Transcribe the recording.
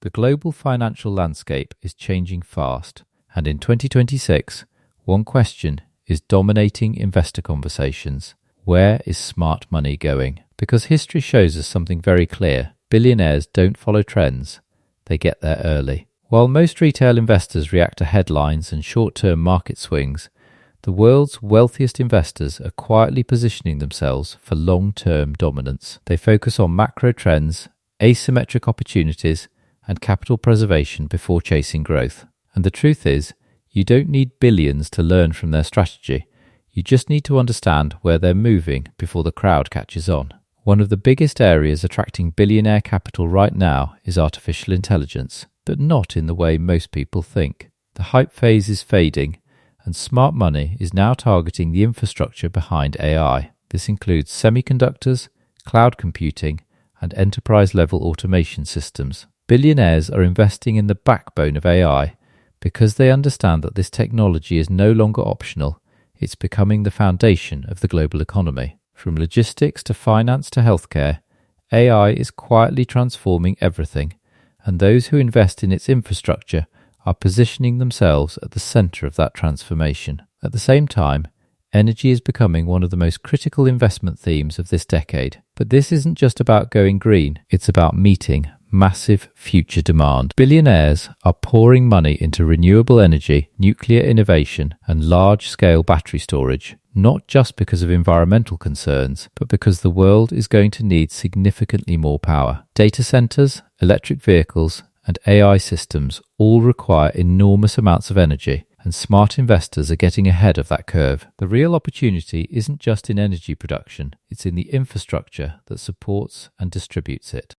The global financial landscape is changing fast, and in 2026, one question is dominating investor conversations. Where is smart money going? Because history shows us something very clear. Billionaires don't follow trends, they get there early. While most retail investors react to headlines and short-term market swings, the world's wealthiest investors are quietly positioning themselves for long-term dominance. They focus on macro trends, asymmetric opportunities, and capital preservation before chasing growth. And the truth is, you don't need billions to learn from their strategy. You just need to understand where they're moving before the crowd catches on. One of the biggest areas attracting billionaire capital right now is artificial intelligence, but not in the way most people think. The hype phase is fading, and smart money is now targeting the infrastructure behind AI. This includes semiconductors, cloud computing, and enterprise-level automation systems. Billionaires are investing in the backbone of AI because they understand that this technology is no longer optional. It's becoming the foundation of the global economy. From logistics to finance to healthcare, AI is quietly transforming everything, and those who invest in its infrastructure are positioning themselves at the center of that transformation. At the same time, energy is becoming one of the most critical investment themes of this decade. But this isn't just about going green, it's about meeting massive future demand. Billionaires are pouring money into renewable energy, nuclear innovation, and large-scale battery storage, not just because of environmental concerns, but because the world is going to need significantly more power. Data centers, electric vehicles, and AI systems all require enormous amounts of energy, and smart investors are getting ahead of that curve. The real opportunity isn't just in energy production, it's in the infrastructure that supports and distributes it.